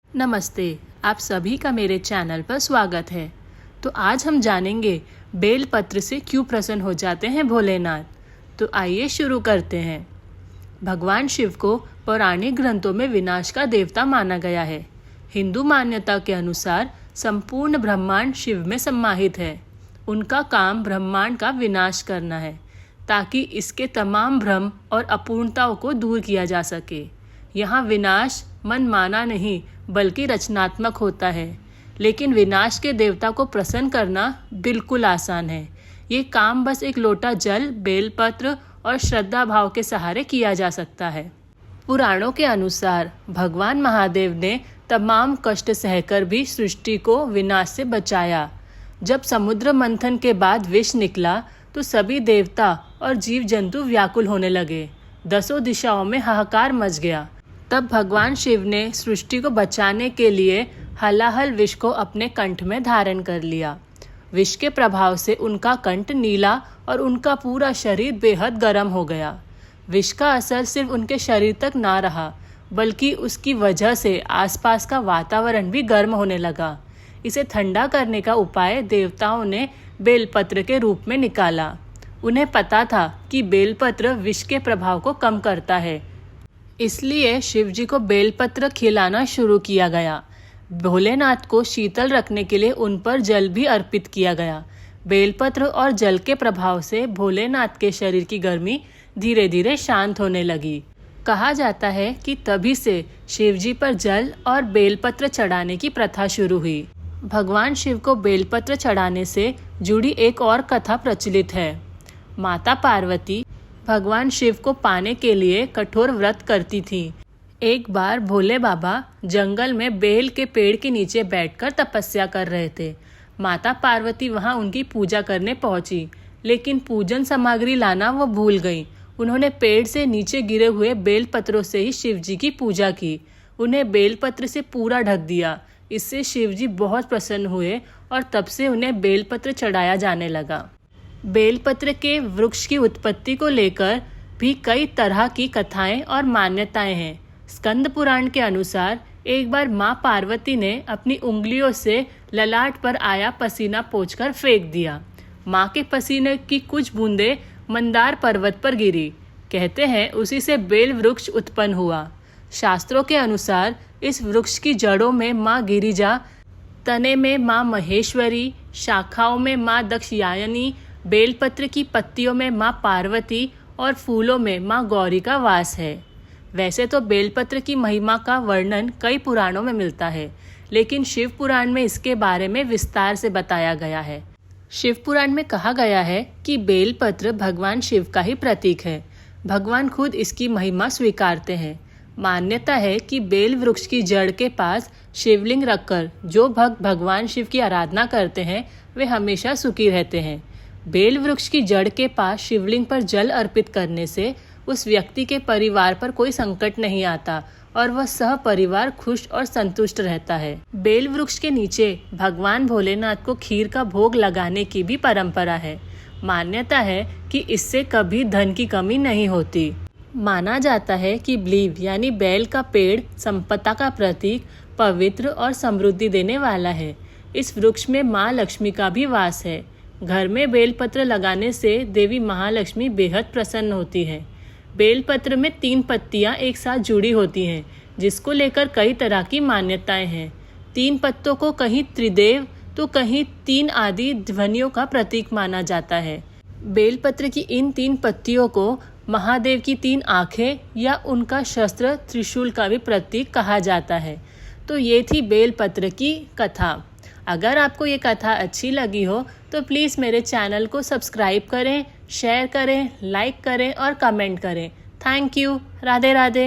नमस्ते, आप सभी का मेरे चैनल पर स्वागत है। तो आज हम जानेंगे बेलपत्र से क्यों प्रसन्न हो जाते हैं भोलेनाथ। तो आइए शुरू करते हैं। भगवान शिव को पौराणिक ग्रंथों में विनाश का देवता माना गया है। हिंदू मान्यता के अनुसार संपूर्ण ब्रह्मांड शिव में समाहित है। उनका काम ब्रह्मांड का विनाश करना है ताकि इसके तमाम भ्रम और अपूर्णताओं को दूर किया जा सके। यहाँ विनाश मनमाना नहीं बल्कि रचनात्मक होता है, लेकिन विनाश के देवता को प्रसन्न करना बिल्कुल आसान है। ये काम बस एक लोटा जल, बेलपत्र और श्रद्धा भाव के सहारे किया जा सकता है। पुराणों के अनुसार भगवान महादेव ने तमाम कष्ट सहकर भी सृष्टि को विनाश से बचाया। जब समुद्र मंथन के बाद विष निकला तो सभी देवता और जीव जंतु व्याकुल होने लगे। 10 दिशाओं में हाहाकार मच गया। तब भगवान शिव ने सृष्टि को बचाने के लिए हलाहल विष को अपने कंठ में धारण कर लिया। विष के प्रभाव से उनका कंठ नीला और उनका पूरा शरीर बेहद गर्म हो गया। विष का असर सिर्फ उनके शरीर तक ना रहा, बल्कि उसकी वजह से आसपास का वातावरण भी गर्म होने लगा। इसे ठंडा करने का उपाय देवताओं ने बेलपत्र के रूप में निकाला। उन्हें पता था कि बेलपत्र विष के प्रभाव को कम करता है, इसलिए शिव जी को बेलपत्र खिलाना शुरू किया गया। भोलेनाथ को शीतल रखने के लिए उन पर जल भी अर्पित किया गया। बेलपत्र और जल के प्रभाव से भोलेनाथ के शरीर की गर्मी धीरे धीरे शांत होने लगी। कहा जाता है कि तभी से शिव जी पर जल और बेलपत्र चढ़ाने की प्रथा शुरू हुई। भगवान शिव को बेलपत्र चढ़ाने से जुड़ी एक और कथा प्रचलित है। माता पार्वती भगवान शिव को पाने के लिए कठोर व्रत करती थी। एक बार भोले बाबा जंगल में बेल के पेड़ के नीचे बैठकर तपस्या कर रहे थे। माता पार्वती वहां उनकी पूजा करने पहुंची, लेकिन पूजन सामग्री लाना वो भूल गई। उन्होंने पेड़ से नीचे गिरे हुए बेल पत्रों से ही शिव जी की पूजा की। उन्हें बेलपत्र से पूरा ढक दिया। इससे शिव जी बहुत प्रसन्न हुए और तब से उन्हें बेलपत्र चढ़ाया जाने लगा। बेलपत्र के वृक्ष की उत्पत्ति को लेकर भी कई तरह की कथाएं और मान्यताएं हैं। स्कंद पुराण के अनुसार एक बार मां पार्वती ने अपनी उंगलियों से ललाट पर आया पसीना पोंछकर फेंक दिया। मां के पसीने की कुछ बूंदें मंदार पर्वत पर गिरी। कहते हैं उसी से बेल वृक्ष उत्पन्न हुआ। शास्त्रों के अनुसार इस वृक्ष की जड़ों में मां गिरिजा, तने में मां महेश्वरी, शाखाओं में मां दक्षयायनी, बेलपत्र की पत्तियों में मां पार्वती और फूलों में मां गौरी का वास है। वैसे तो बेलपत्र की महिमा का वर्णन कई पुराणों में मिलता है, लेकिन शिव पुराण में इसके बारे में विस्तार से बताया गया है। शिव पुराण में कहा गया है कि बेलपत्र भगवान शिव का ही प्रतीक है। भगवान खुद इसकी महिमा स्वीकारते हैं। मान्यता है कि बेल वृक्ष की जड़ के पास शिवलिंग रखकर जो भक्त भगवान शिव की आराधना करते हैं वे हमेशा सुखी रहते हैं। बेल वृक्ष की जड़ के पास शिवलिंग पर जल अर्पित करने से उस व्यक्ति के परिवार पर कोई संकट नहीं आता और वह सह परिवार खुश और संतुष्ट रहता है। बेल वृक्ष के नीचे भगवान भोलेनाथ को खीर का भोग लगाने की भी परंपरा है। मान्यता है कि इससे कभी धन की कमी नहीं होती। माना जाता है कि ब्लीव यानी बैल का पेड़ संपदा का प्रतीक, पवित्र और समृद्धि देने वाला है। इस वृक्ष में माँ लक्ष्मी का भी वास है। घर में बेलपत्र लगाने से देवी महालक्ष्मी बेहद प्रसन्न होती है। बेलपत्र में 3 पत्तियां एक साथ जुड़ी होती हैं, जिसको लेकर कई तरह की मान्यताएं हैं। 3 पत्तों को कहीं त्रिदेव तो कहीं 3 आदि ध्वनियों का प्रतीक माना जाता है। बेलपत्र की इन 3 पत्तियों को महादेव की 3 आंखें या उनका शस्त्र त्रिशूल का भी प्रतीक कहा जाता है। तो ये थी बेलपत्र की कथा। अगर आपको ये कथा अच्छी लगी हो तो प्लीज़ मेरे चैनल को सब्सक्राइब करें, शेयर करें, लाइक करें और कमेंट करें। Thank you. राधे राधे।